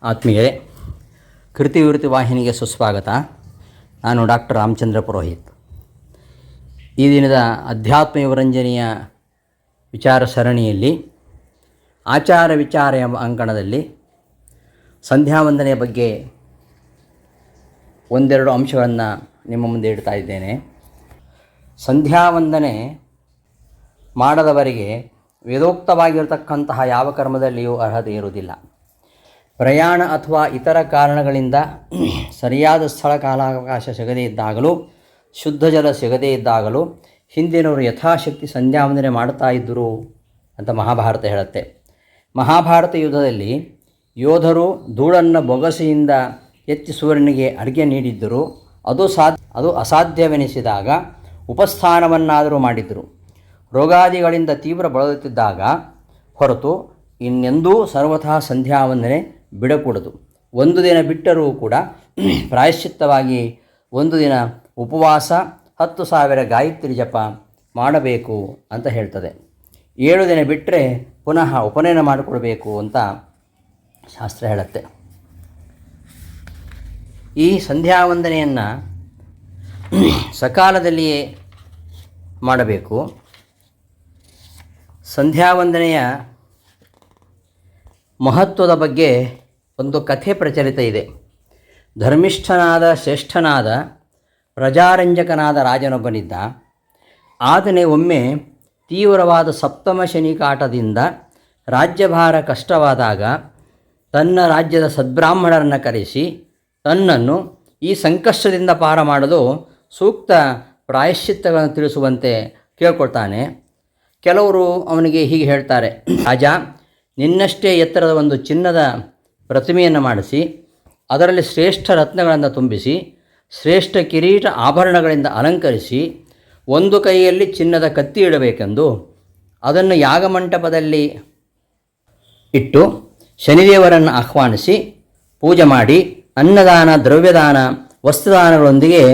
ಆತ್ಮೀಯರೇ, ಕೃತಿವಿವೃತ್ತಿ ವಾಹಿನಿಗೆ ಸುಸ್ವಾಗತ. ನಾನು ಡಾಕ್ಟರ್ ರಾಮಚಂದ್ರ ಪುರೋಹಿತ್. ಈ ದಿನದ ಅಧ್ಯಾತ್ಮ ವಿವರಂಜನೆಯ ವಿಚಾರ ಸರಣಿಯಲ್ಲಿ ಆಚಾರ ವಿಚಾರ ಎಂಬ ಅಂಕಣದಲ್ಲಿ ಸಂಧ್ಯಾವಂದನೆಯ ಬಗ್ಗೆ ಒಂದೆರಡು ಅಂಶಗಳನ್ನು ನಿಮ್ಮ ಮುಂದೆ ಇಡ್ತಾ ಇದ್ದೇನೆ. ಸಂಧ್ಯಾವಂದನೆ ಮಾಡದವರಿಗೆ ವೇದೋಕ್ತವಾಗಿರತಕ್ಕಂತಹ ಯಾವ ಕರ್ಮದಲ್ಲಿಯೂ ಅರ್ಹತೆ ಇರುವುದಿಲ್ಲ. ಪ್ರಯಾಣ ಅಥವಾ ಇತರ ಕಾರಣಗಳಿಂದ ಸರಿಯಾದ ಸ್ಥಳ ಕಾಲಾವಕಾಶ ಸಿಗದೇ ಇದ್ದಾಗಲೂ, ಶುದ್ಧ ಜಲ ಸಿಗದೇ ಇದ್ದಾಗಲೂ ಹಿಂದಿನವರು ಯಥಾಶಕ್ತಿ ಸಂಧ್ಯಾವಂದನೆ ಮಾಡ್ತಾ ಇದ್ದರು ಅಂತ ಮಹಾಭಾರತ ಹೇಳುತ್ತೆ. ಮಹಾಭಾರತ ಯುದ್ಧದಲ್ಲಿ ಯೋಧರು ಧೂಳನ್ನು ಬೊಗಸೆಯಿಂದ ಎತ್ತಿ ಸೂರ್ಯನಿಗೆ ಅಡುಗೆ ನೀಡಿದ್ದರು. ಅದು ಅಸಾಧ್ಯವೆನಿಸಿದಾಗ ಉಪಸ್ಥಾನವನ್ನಾದರೂ ಮಾಡಿದ್ದರು. ರೋಗಾದಿಗಳಿಂದ ತೀವ್ರ ಬಳಲುತ್ತಿದ್ದಾಗ ಹೊರತು ಇನ್ನೆಂದೂ ಸರ್ವಥಾ ಸಂಧ್ಯಾವಂದನೆ ಬಿಡಕೂಡದು. ಒಂದು ದಿನ ಬಿಟ್ಟರೂ ಕೂಡ ಪ್ರಾಯಶ್ಚಿತ್ತವಾಗಿ ಒಂದು ದಿನ ಉಪವಾಸ, 10,000 ಗಾಯತ್ರಿ ಜಪ ಮಾಡಬೇಕು ಅಂತ ಹೇಳ್ತದೆ. 7 ದಿನ ಬಿಟ್ಟರೆ ಪುನಃ ಉಪನಯನ ಮಾಡಿಕೊಡ್ಬೇಕು ಅಂತ ಶಾಸ್ತ್ರ ಹೇಳುತ್ತೆ. ಈ ಸಂಧ್ಯಾವಂದನೆಯನ್ನು ಸಕಾಲದಲ್ಲಿಯೇ ಮಾಡಬೇಕು. ಸಂಧ್ಯಾವಂದನೆಯ ಮಹತ್ವದ ಬಗ್ಗೆ ಒಂದು ಕಥೆ ಪ್ರಚಲಿತ ಇದೆ. ಧರ್ಮಿಷ್ಠನಾದ ಶ್ರೇಷ್ಠನಾದ ಪ್ರಜಾರಂಜಕನಾದ ರಾಜನೊಬ್ಬನಿದ್ದ. ಆತನೇ ಒಮ್ಮೆ ತೀವ್ರವಾದ ಸಪ್ತಮ ಶನಿ ಕಾಟದಿಂದ ರಾಜ್ಯಭಾರ ಕಷ್ಟವಾದಾಗ ತನ್ನ ರಾಜ್ಯದ ಸದ್ಬ್ರಾಹ್ಮಣರನ್ನು ಕರೆಸಿ ತನ್ನನ್ನು ಈ ಸಂಕಷ್ಟದಿಂದ ಪಾರ ಮಾಡಲು ಸೂಕ್ತ ಪ್ರಾಯಶ್ಚಿತ್ತಗಳನ್ನು ತಿಳಿಸುವಂತೆ ಕೇಳ್ಕೊಳ್ತಾನೆ. ಕೆಲವರು ಅವನಿಗೆ ಹೀಗೆ ಹೇಳ್ತಾರೆ: ರಾಜ, ನಿನ್ನಷ್ಟೇ ಎತ್ತರದ ಒಂದು ಚಿನ್ನದ ಪ್ರತಿಮೆಯನ್ನು ಮಾಡಿಸಿ ಅದರಲ್ಲಿ ಶ್ರೇಷ್ಠ ರತ್ನಗಳನ್ನು ತುಂಬಿಸಿ ಶ್ರೇಷ್ಠ ಕಿರೀಟ ಆಭರಣಗಳಿಂದ ಅಲಂಕರಿಸಿ ಒಂದು ಕೈಯಲ್ಲಿ ಚಿನ್ನದ ಕತ್ತಿ ಇಡಬೇಕೆಂದು ಅದನ್ನು ಯಾಗಮಂಟಪದಲ್ಲಿ ಇಟ್ಟು ಶನಿದೇವರನ್ನು ಆಹ್ವಾನಿಸಿ ಪೂಜೆ ಮಾಡಿ ಅನ್ನದಾನ, ದ್ರವ್ಯದಾನ, ವಸ್ತ್ರದಾನಗಳೊಂದಿಗೆ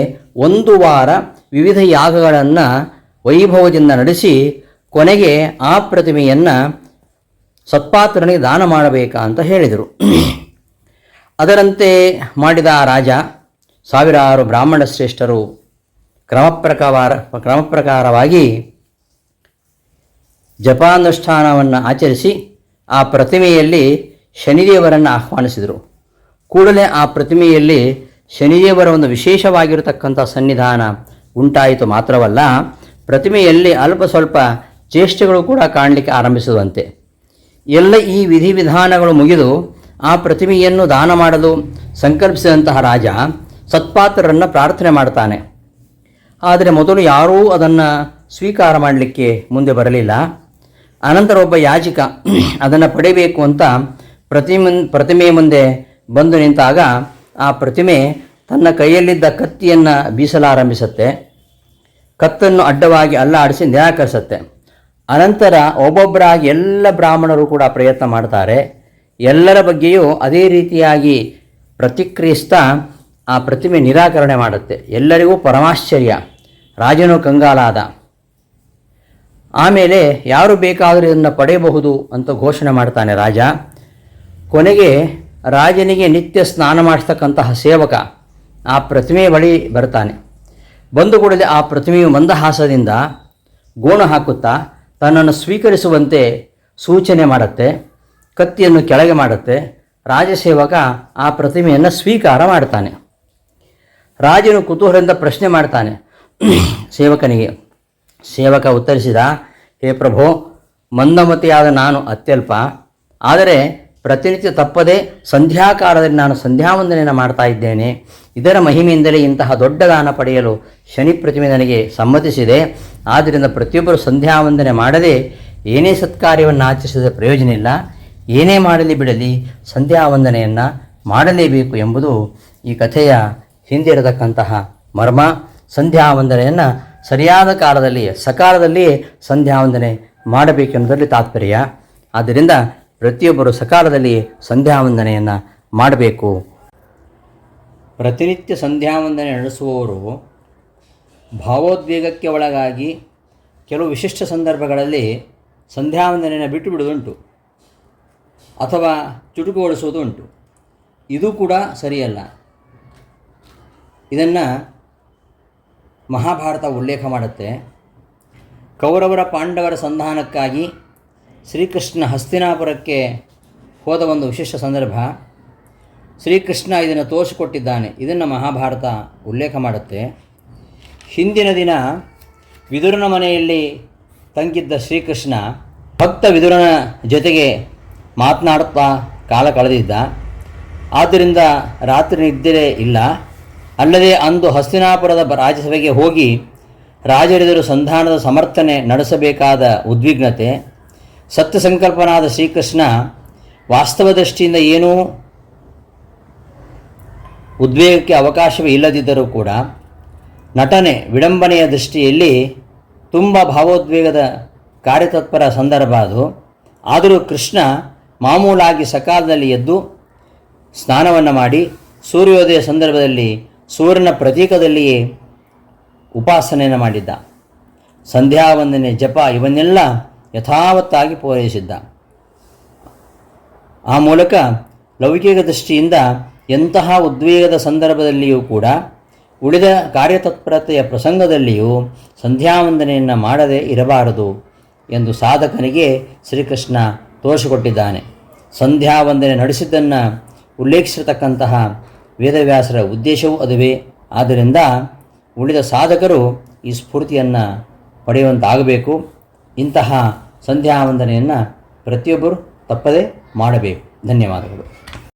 1 ವಾರ ವಿವಿಧ ಯಾಗಗಳನ್ನು ವೈಭವದಿಂದ ನಡೆಸಿ ಕೊನೆಗೆ ಆ ಪ್ರತಿಮೆಯನ್ನು ಸತ್ಪಾತ್ರನಿಗೆ ದಾನ ಮಾಡಬೇಕಾ ಅಂತ ಹೇಳಿದರು. ಅದರಂತೆ ಮಾಡಿದ ಆ ರಾಜ ಸಾವಿರಾರು ಬ್ರಾಹ್ಮಣ ಶ್ರೇಷ್ಠರು ಕ್ರಮಪ್ರಕಾರವಾಗಿ ಜಪಾನುಷ್ಠಾನವನ್ನು ಆಚರಿಸಿ ಆ ಪ್ರತಿಮೆಯಲ್ಲಿ ಶನಿದೇವರನ್ನು ಆಹ್ವಾನಿಸಿದರು. ಕೂಡಲೇ ಆ ಪ್ರತಿಮೆಯಲ್ಲಿ ಶನಿದೇವರ ಒಂದು ವಿಶೇಷವಾಗಿರತಕ್ಕಂಥ ಸನ್ನಿಧಾನ ಉಂಟಾಯಿತು. ಮಾತ್ರವಲ್ಲ, ಪ್ರತಿಮೆಯಲ್ಲಿ ಅಲ್ಪ ಸ್ವಲ್ಪ ಚೇಷ್ಟೆಗಳು ಕೂಡ ಕಾಣಲಿಕ್ಕೆ ಆರಂಭಿಸುವಂತೆ. ಎಲ್ಲ ಈ ವಿಧಿವಿಧಾನಗಳು ಮುಗಿದು ಆ ಪ್ರತಿಮೆಯನ್ನು ದಾನ ಮಾಡಲು ಸಂಕಲ್ಪಿಸಿದಂತಹ ರಾಜ ಸತ್ಪಾತ್ರರನ್ನು ಪ್ರಾರ್ಥನೆ ಮಾಡ್ತಾನೆ. ಆದರೆ ಮೊದಲು ಯಾರೂ ಅದನ್ನು ಸ್ವೀಕಾರ ಮಾಡಲಿಕ್ಕೆ ಮುಂದೆ ಬರಲಿಲ್ಲ. ಅನಂತರ ಒಬ್ಬ ಯಾಜಕ ಅದನ್ನು ಪಡೆಯಬೇಕು ಅಂತ ಪ್ರತಿಮೆಯ ಮುಂದೆ ಬಂದು ನಿಂತಾಗ ಆ ಪ್ರತಿಮೆ ತನ್ನ ಕೈಯಲ್ಲಿದ್ದ ಕತ್ತಿಯನ್ನು ಬೀಸಲಾರಂಭಿಸುತ್ತೆ. ಕತ್ತನ್ನು ಅಡ್ಡವಾಗಿ ಅಲ್ಲಾಡಿಸಿ ನಿರಾಕರಿಸುತ್ತೆ. ಅನಂತರ ಒಬ್ಬೊಬ್ಬರಾಗಿ ಎಲ್ಲ ಬ್ರಾಹ್ಮಣರು ಕೂಡ ಪ್ರಯತ್ನ ಮಾಡ್ತಾರೆ. ಎಲ್ಲರ ಬಗ್ಗೆಯೂ ಅದೇ ರೀತಿಯಾಗಿ ಪ್ರತಿಕ್ರಿಯಿಸ್ತಾ ಆ ಪ್ರತಿಮೆ ನಿರಾಕರಣೆ ಮಾಡುತ್ತೆ. ಎಲ್ಲರಿಗೂ ಪರಮಾಶ್ಚರ್ಯ. ರಾಜನು ಕಂಗಾಲಾದ. ಆಮೇಲೆ ಯಾರು ಬೇಕಾದರೂ ಇದನ್ನು ಪಡೆಯಬಹುದು ಅಂತ ಘೋಷಣೆ ಮಾಡ್ತಾನೆ ರಾಜ. ಕೊನೆಗೆ ರಾಜನಿಗೆ ನಿತ್ಯ ಸ್ನಾನ ಮಾಡಿಸ್ತಕ್ಕಂತಹ ಸೇವಕ ಆ ಪ್ರತಿಮೆಯ ಬಳಿ ಬರ್ತಾನೆ. ಬಂದು ಕೂಡಲೇ ಆ ಪ್ರತಿಮೆಯು ಮಂದಹಾಸದಿಂದ ಗೋಣು ಹಾಕುತ್ತಾ ತನ್ನನ್ನು ಸ್ವೀಕರಿಸುವಂತೆ ಸೂಚನೆ ಮಾಡುತ್ತೆ. ಕತ್ತಿಯನ್ನು ಕೆಳಗೆ ಮಾಡುತ್ತೆ. ರಾಜಸೇವಕ ಆ ಪ್ರತಿಮೆಯನ್ನು ಸ್ವೀಕಾರ ಮಾಡ್ತಾನೆ. ರಾಜನು ಕುತೂಹಲದಿಂದ ಪ್ರಶ್ನೆ ಮಾಡ್ತಾನೆ ಸೇವಕನಿಗೆ. ಸೇವಕ ಉತ್ತರಿಸಿದ: ಹೇ ಪ್ರಭೋ, ಮಂದಮತಿಯಾದ ನಾನು ಅತ್ಯಲ್ಪ. ಆದರೆ ಪ್ರತಿನಿತ್ಯ ತಪ್ಪದೆ ಸಂಧ್ಯಾಕಾಲದಲ್ಲಿ ನಾನು ಸಂಧ್ಯಾವಂದನೆಯನ್ನು ಮಾಡ್ತಾ ಇದ್ದೇನೆ. ಇದರ ಮಹಿಮೆಯಿಂದಲೇ ಇಂತಹ ದೊಡ್ಡ ದಾನ ಪಡೆಯಲು ಶನಿ ಪ್ರತಿಮೆ ನನಗೆ ಸಮ್ಮತಿಸಿದೆ. ಆದ್ದರಿಂದ ಪ್ರತಿಯೊಬ್ಬರು ಸಂಧ್ಯಾವಂದನೆ ಮಾಡದೆ ಏನೇ ಸತ್ಕಾರ್ಯವನ್ನು ಆಚರಿಸಿದ ಪ್ರಯೋಜನ ಇಲ್ಲ. ಏನೇ ಮಾಡಲಿ ಬಿಡಲಿ ಸಂಧ್ಯಾವಂದನೆಯನ್ನು ಮಾಡಲೇಬೇಕು ಎಂಬುದು ಈ ಕಥೆಯ ಹಿಂದಿರತಕ್ಕಂತಹ ಮರ್ಮ. ಸಂಧ್ಯಾವಂದನೆಯನ್ನು ಸರಿಯಾದ ಕಾಲದಲ್ಲಿಯೇ ಸಕಾಲದಲ್ಲಿಯೇ ಸಂಧ್ಯಾವಂದನೆ ಮಾಡಬೇಕೆಂಬುದರಲ್ಲಿ ತಾತ್ಪರ್ಯ. ಆದ್ದರಿಂದ ಪ್ರತಿಯೊಬ್ಬರು ಸಕಾಲದಲ್ಲಿ ಸಂಧ್ಯಾವಂದನೆಯನ್ನು ಮಾಡಬೇಕು. ಪ್ರತಿನಿತ್ಯ ಸಂಧ್ಯಾವಂದನೆ ನಡೆಸುವವರು ಭಾವೋದ್ವೇಗಕ್ಕೆ ಒಳಗಾಗಿ ಕೆಲವು ವಿಶಿಷ್ಟ ಸಂದರ್ಭಗಳಲ್ಲಿ ಸಂಧ್ಯಾವಂದನೆಯನ್ನು ಬಿಟ್ಟು ಬಿಡುವುದುಂಟು ಅಥವಾ ಚುಟುಕುಗೊಳಿಸುವುದು ಉಂಟು. ಇದು ಕೂಡ ಸರಿಯಲ್ಲ. ಇದನ್ನು ಮಹಾಭಾರತ ಉಲ್ಲೇಖ ಮಾಡುತ್ತೆ. ಕೌರವರ ಪಾಂಡವರ ಸಂಧಾನಕ್ಕಾಗಿ ಶ್ರೀಕೃಷ್ಣ ಹಸ್ತಿನಾಪುರಕ್ಕೆ ಹೋದ ಒಂದು ವಿಶಿಷ್ಟ ಸಂದರ್ಭ. ಶ್ರೀಕೃಷ್ಣ ಇದನ್ನು ತೋರಿಸಿಕೊಟ್ಟಿದ್ದಾನೆ. ಇದನ್ನು ಮಹಾಭಾರತ ಉಲ್ಲೇಖ ಮಾಡುತ್ತೆ. ಹಿಂದಿನ ದಿನ ವಿದುರನ ಮನೆಯಲ್ಲಿ ತಂಗಿದ್ದ ಶ್ರೀಕೃಷ್ಣ ಭಕ್ತ ವಿದುರನ ಜೊತೆಗೆ ಮಾತನಾಡುತ್ತಾ ಕಾಲ ಕಳೆದಿದ್ದ. ಆದ್ದರಿಂದ ರಾತ್ರಿ ನಿದ್ದೆ ಇಲ್ಲ. ಅಲ್ಲದೆ ಅಂದು ಹಸ್ತಿನಾಪುರದ ರಾಜಸಭೆಗೆ ಹೋಗಿ ರಾಜರೆದುರು ಸಂಧಾನದ ಸಮರ್ಥನೆ ನಡೆಸಬೇಕಾದ ಉದ್ವಿಗ್ನತೆ. ಸತ್ಯ ಸಂಕಲ್ಪನಾದ ಶ್ರೀಕೃಷ್ಣ ವಾಸ್ತವ ದೃಷ್ಟಿಯಿಂದ ಏನೂ ಉದ್ವೇಗಕ್ಕೆ ಅವಕಾಶವೇ ಇಲ್ಲದಿದ್ದರೂ ಕೂಡ ನಟನೆ ವಿಡಂಬನೆಯ ದೃಷ್ಟಿಯಲ್ಲಿ ತುಂಬ ಭಾವೋದ್ವೇಗದ ಕಾರ್ಯತತ್ಪರ ಸಂದರ್ಭ ಅದು. ಆದರೂ ಕೃಷ್ಣ ಮಾಮೂಲಾಗಿ ಸಕಾಲದಲ್ಲಿ ಎದ್ದು ಸ್ನಾನವನ್ನು ಮಾಡಿ ಸೂರ್ಯೋದಯ ಸಂದರ್ಭದಲ್ಲಿ ಸೂರ್ಯನ ಪ್ರತೀಕದಲ್ಲಿಯೇ ಉಪಾಸನೆಯನ್ನು ಮಾಡಿದ್ದ. ಸಂಧ್ಯಾವಂದನೆ, ಜಪ ಇವನ್ನೆಲ್ಲ ಯಥಾವತ್ತಾಗಿ ಪೂರೈಸಿದ್ದ. ಆ ಮೂಲಕ ಲೌಕಿಕ ದೃಷ್ಟಿಯಿಂದ ಎಂತಹ ಉದ್ವೇಗದ ಸಂದರ್ಭದಲ್ಲಿಯೂ ಕೂಡ ಉಳಿದ ಕಾರ್ಯತತ್ಪರತೆಯ ಪ್ರಸಂಗದಲ್ಲಿಯೂ ಸಂಧ್ಯಾವಂದನೆಯನ್ನು ಮಾಡದೇ ಇರಬಾರದು ಎಂದು ಸಾಧಕನಿಗೆ ಶ್ರೀಕೃಷ್ಣ ತೋರಿಸಿಕೊಟ್ಟಿದ್ದಾನೆ. ಸಂಧ್ಯಾವಂದನೆ ನಡೆಸಿದ್ದನ್ನು ಉಲ್ಲೇಖಿಸಿರತಕ್ಕಂತಹ ವೇದವ್ಯಾಸರ ಉದ್ದೇಶವೂ ಅದುವೇ. ಆದ್ದರಿಂದ ಉಳಿದ ಸಾಧಕರು ಈ ಸ್ಫೂರ್ತಿಯನ್ನು ಪಡೆಯುವಂತಾಗಬೇಕು. ಇಂತಹ ಸಂಧ್ಯಾವಂದನೆಯನ್ನು ಪ್ರತಿಯೊಬ್ಬರು ತಪ್ಪದೇ ಮಾಡಬೇಕು. ಧನ್ಯವಾದಗಳು.